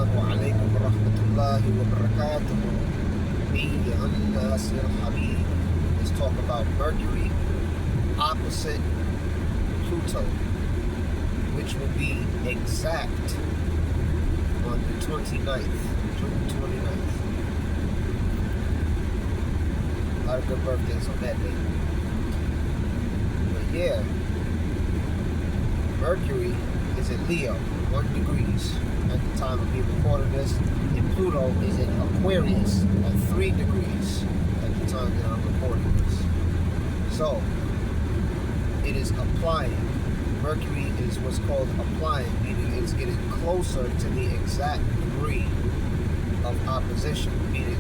Assalamu alaikum wa rahmatullahi wa barakatuh. Me, Nasir Habib. Let's talk about Mercury opposite Pluto, which will be exact on the 29th, June 29th. A lot of good birthdays on that day. But yeah, Mercury is in Leo, 1 degrees at the time of me recording this, and Pluto is in Aquarius at 3 degrees at the time that I'm recording this. So, it is applying. Mercury is what's called applying, meaning it's getting closer to the exact degree of opposition, meaning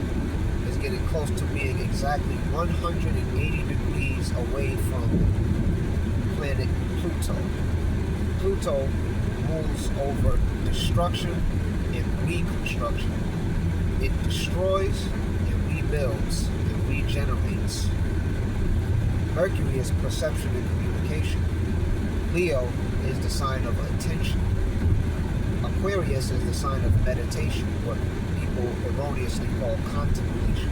it's getting close to being exactly 180 degrees away from planet Pluto. Pluto rules over destruction and reconstruction. It destroys and rebuilds and regenerates. Mercury is perception and communication. Leo is the sign of attention. Aquarius is the sign of meditation, what people erroneously call contemplation.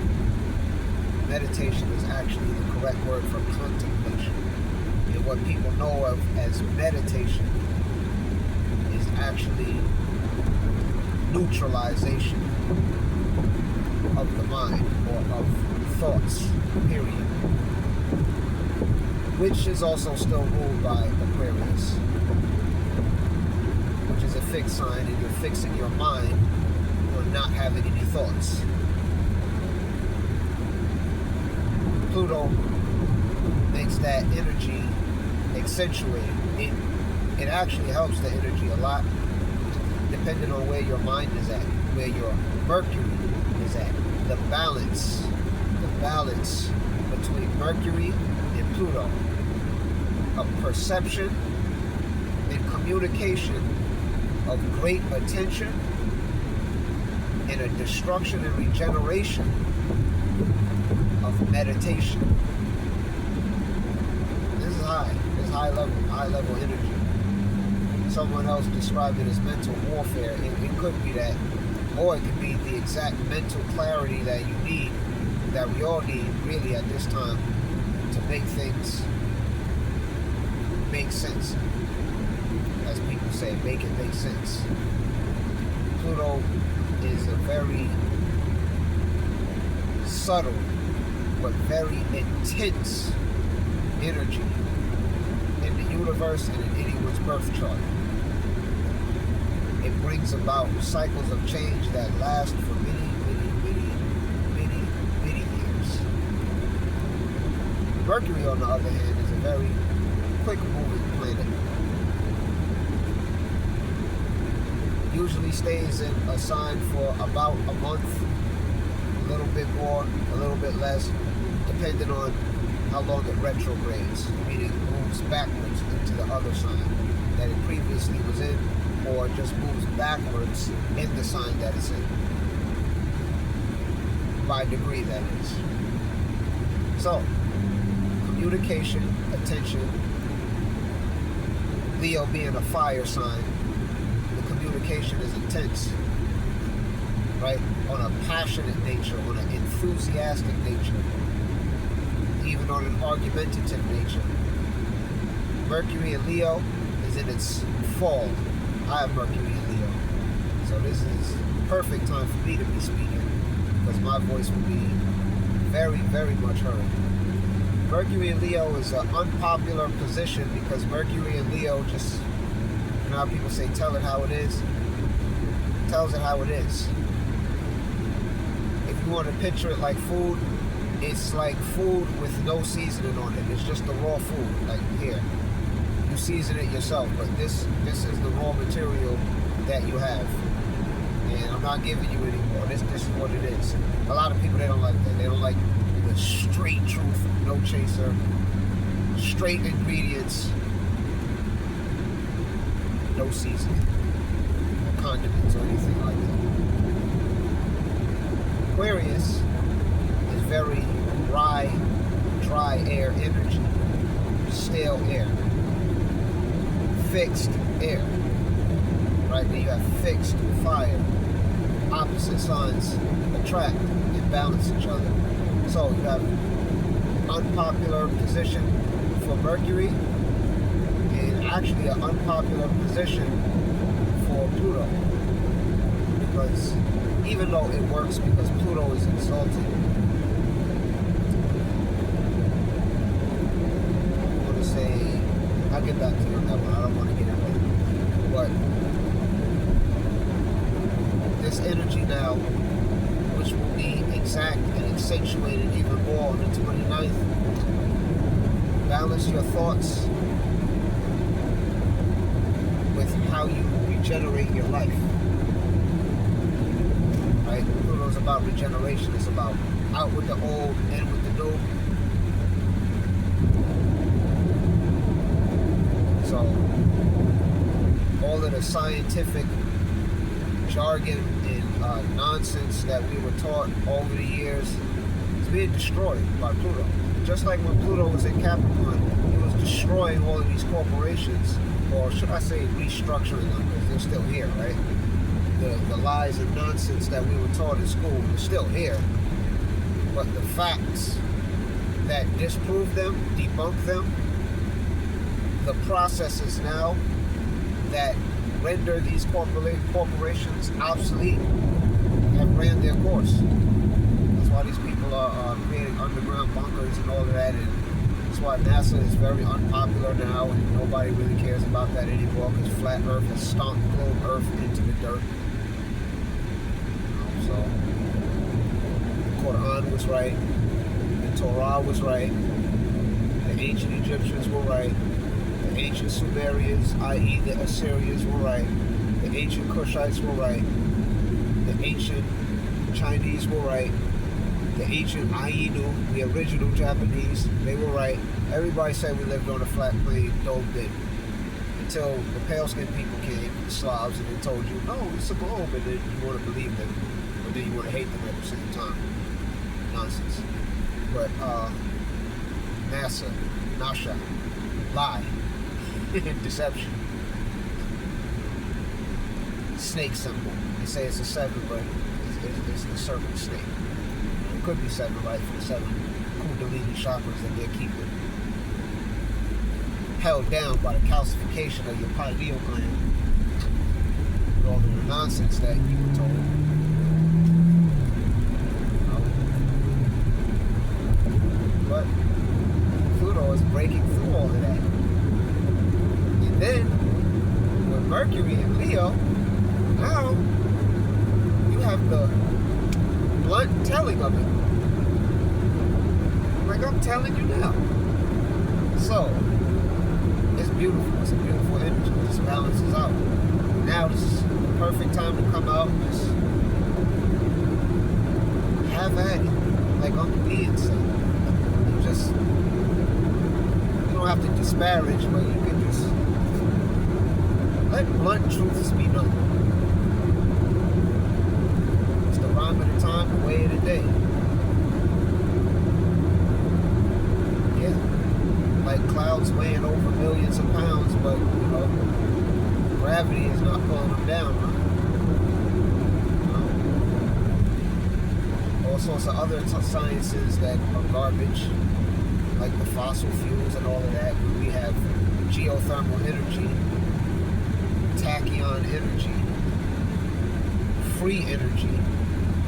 Meditation is actually the correct word for contemplation. And what people know of as meditation is actually neutralization of the mind or of thoughts, period. Which is also still ruled by Aquarius, which is a fixed sign, and you're fixing your mind on not having any thoughts. Pluto makes that energy accentuated. It actually helps the energy a lot, depending on where your mind is at, where your Mercury is at. The balance between Mercury and Pluto of perception and communication, of great attention, and a destruction and regeneration of meditation. This is high. This is high level energy. Someone else described it as mental warfare. It could be that, or it could be the exact mental clarity that you need, that we all need really at this time, to make things make sense. As people say, make it make sense. Pluto is a very subtle but very intense energy in the universe and in anyone's birth chart. It brings about cycles of change that last for many years. Mercury, on the other hand, is a very quick-moving planet. Usually stays in a sign for about a month, a little bit more, a little bit less, depending on how long it retrogrades, meaning moves backwards into the other sign that it previously was in, or just moves backwards in the sign that it's in. By degree, that is. So, communication, attention, Leo being a fire sign, the communication is intense, right? On a passionate nature, on an enthusiastic nature, even on an argumentative nature. Mercury in Leo is in its fall. I have Mercury in Leo. So this is perfect time for me to be speaking, because my voice will be very, very much heard. Mercury in Leo is an unpopular position because Mercury in Leo just, you know how people say, tell it how it is? Tells it how it is. If you want to picture it like food, it's like food with no seasoning on it. It's just the raw food, like here. You season it yourself, but this is the raw material that you have. And I'm not giving you any more. This is what it is. A lot of people, they don't like that. They don't like the straight truth, no chaser, straight ingredients, no seasoning, no condiments or anything like that. Aquarius is very dry air energy, stale air, fixed air, right? Then you have fixed fire, opposite signs attract and balance each other. So you have unpopular position for Mercury and actually an unpopular position for Pluto. Because even though it works because Pluto is exalted, I'm going to say, I'll get back to you on that one, I don't want to get it right. But this energy now, which will be exact and accentuated even more on the 29th, balance your thoughts with how you regenerate your life. Right? Pluto's about regeneration. It's about out with the old, in with the new. So, all of the scientific jargon and nonsense that we were taught over the years is being destroyed by Pluto. Just like when Pluto was in Capricorn, it was destroying all of these corporations, or should I say restructuring them, because they're still here, right? The lies and nonsense that we were taught in school are still here. But the facts that disprove them, debunk them, the processes now that render these corporations obsolete have ran their course. That's why these people are creating underground bunkers and all of that, and that's why NASA is very unpopular now, and nobody really cares about that anymore, because Flat Earth has stomped globe Earth into the dirt. So, the Quran was right, the Torah was right, the ancient Egyptians were right, the ancient Sumerians, i.e. the Assyrians, were right, the ancient Kushites were right, the ancient Chinese were right, the ancient Ainu, the original Japanese, they were right. Everybody said we lived on a flat plane, domed it. Until the pale-skinned people came, the Slavs, and they told you, no, it's a globe, and then you want to believe them, but then you want to hate them at the same time. Nonsense. But, NASA, Nasha, lie, deception. Snake symbol. They say it's a 7, but it's the serpent snake. It could be 7, right, for the 7 Kundalini chakras that they're keeping held down by the calcification of your pineal gland with all of the nonsense that you were told. But Pluto is breaking through all of that. And then, with Mercury and Leo, now you have the blunt telling of it. Like I'm telling you now. So, it's beautiful. It's a beautiful energy. It just balances out. Now this is the perfect time to come out and just have at it. Like Uncle Ian said. You don't have to disparage, but you can just let blunt truths be known. It's the rhyme of the time, the way of the day. Yeah. Like clouds weighing over millions of pounds, but gravity is not pulling them down, huh? All sorts of other sciences that are garbage, like the fossil fuels and all of that. We have geothermal energy, tachyon energy, free energy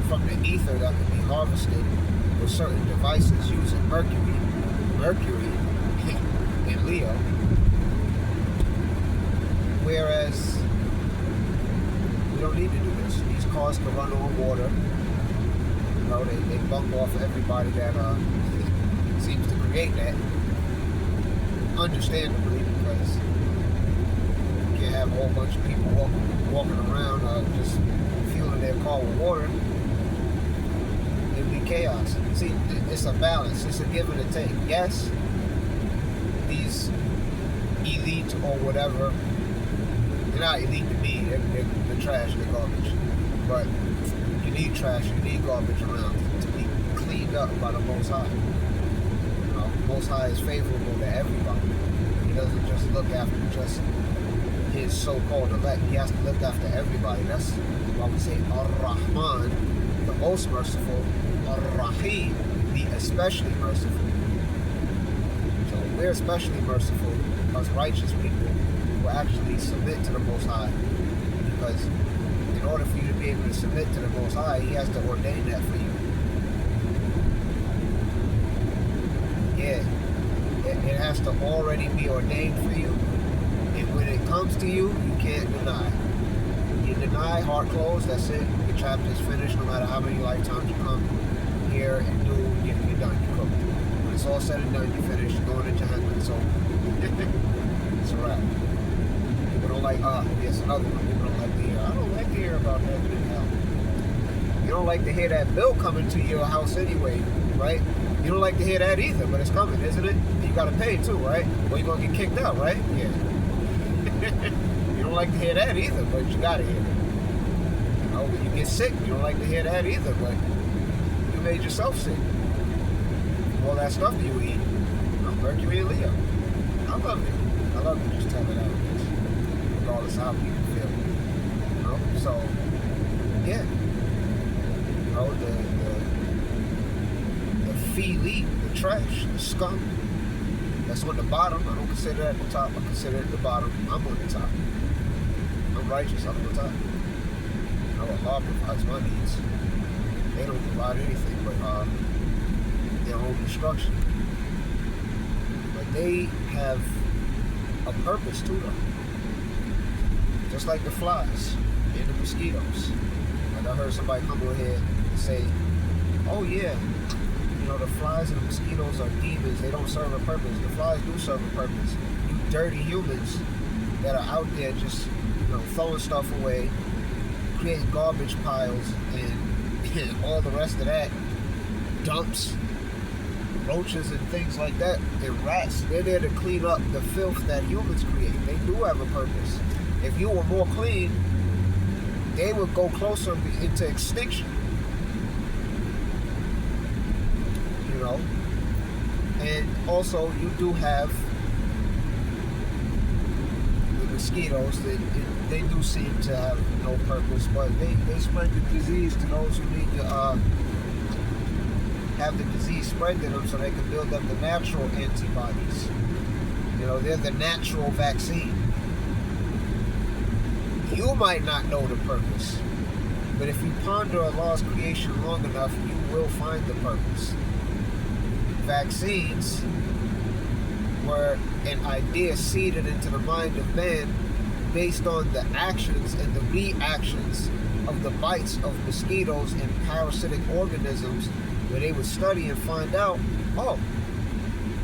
from the ether that can be harvested with certain devices using Mercury in Leo. Whereas we don't need to do this. These cars can run on water. They bump off everybody that seems to create that. Understandably, because you can't have a whole bunch of people walking around just fueling their car with water. It'd be chaos. See, it's a balance. It's a give and a take. Yes, these elite or whatever, they're not elite to me. They're trash. They're garbage. But you need trash. You need garbage around to be cleaned up by the Most High. Most High is favorable to everybody. He doesn't just look after just his so-called elect. He has to look after everybody. That's why we say Ar-Rahman, the most merciful, Ar-Rahim, the especially merciful. So we're especially merciful, us righteous people who actually submit to the Most High. Because in order for you to be able to submit to the Most High, He has to ordain that for you. Yeah, it has to already be ordained for you. And when it comes to you, you can't deny. You deny, heart closed, that's it. Your chapter's finished. No matter how many lifetimes you come here and do, you're done. You're cooked. When it's all said and done, you're finished. You're going into heaven. So it's a wrap. People don't like, yes, another one. People don't like to hear. I don't like to hear about heaven and hell. You don't like to hear that bill coming to your house anyway, right? You don't like to hear that either, but it's coming, isn't it? You got to pay too, right? Or you're going to get kicked out, right? Yeah. You don't like to hear that either, but you got to hear it. You know, when you get sick, you don't like to hear that either, but you made yourself sick. All that stuff you eat. Mercury and Leo. I love it. I love it. Just tell it out. Regardless of how people feel. You know? So, yeah. You know, the feely, the trash, the skunk, that's on the bottom. I don't consider it at the top. I consider it at the bottom. I'm on the top. I'm righteous. I'm on the top. You know, Allah provides my needs. They don't provide anything but their own destruction. But they have a purpose to them. Just like the flies and the mosquitoes. Like I heard somebody come over here and say, oh yeah, you know, the flies and the mosquitoes are demons. They don't serve a purpose. The flies do serve a purpose. You dirty humans that are out there just, you know, throwing stuff away, creating garbage piles and all the rest of that, dumps, roaches and things like that, and rats. They're there to clean up the filth that humans create. They do have a purpose. If you were more clean, they would go closer into extinction. You know? And also, you do have the mosquitoes. They do seem to have no purpose, but they spread the disease to those who need to have the disease spread to them so they can build up the natural antibodies. You know, they're the natural vaccine. You might not know the purpose, but if you ponder Allah's creation long enough, you will find the purpose. Vaccines were an idea seeded into the mind of man based on the actions and the reactions of the bites of mosquitoes and parasitic organisms, where they would study and find out, oh,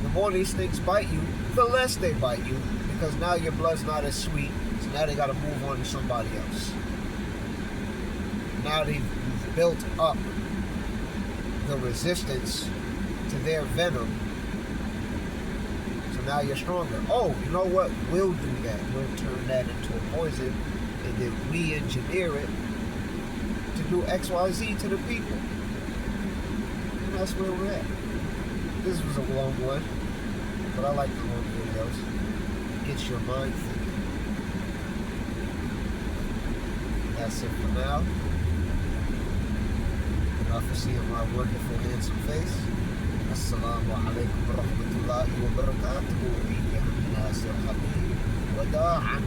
the more these things bite you, the less they bite you, because now your blood's not as sweet, so now they got to move on to somebody else. Now they've built up the resistance to their venom, so now you're stronger. Oh, you know what? We'll do that. We'll turn that into a poison and then re-engineer it to do XYZ to the people. And that's where we're at. This was a long one, but I like the long videos. It gets your mind thinking. That's it for now. Enough for seeing my wonderful, handsome face. Assalamu alaikum wa rahmatullahi wa barakatuhu. Nasir Habib. Wada'an.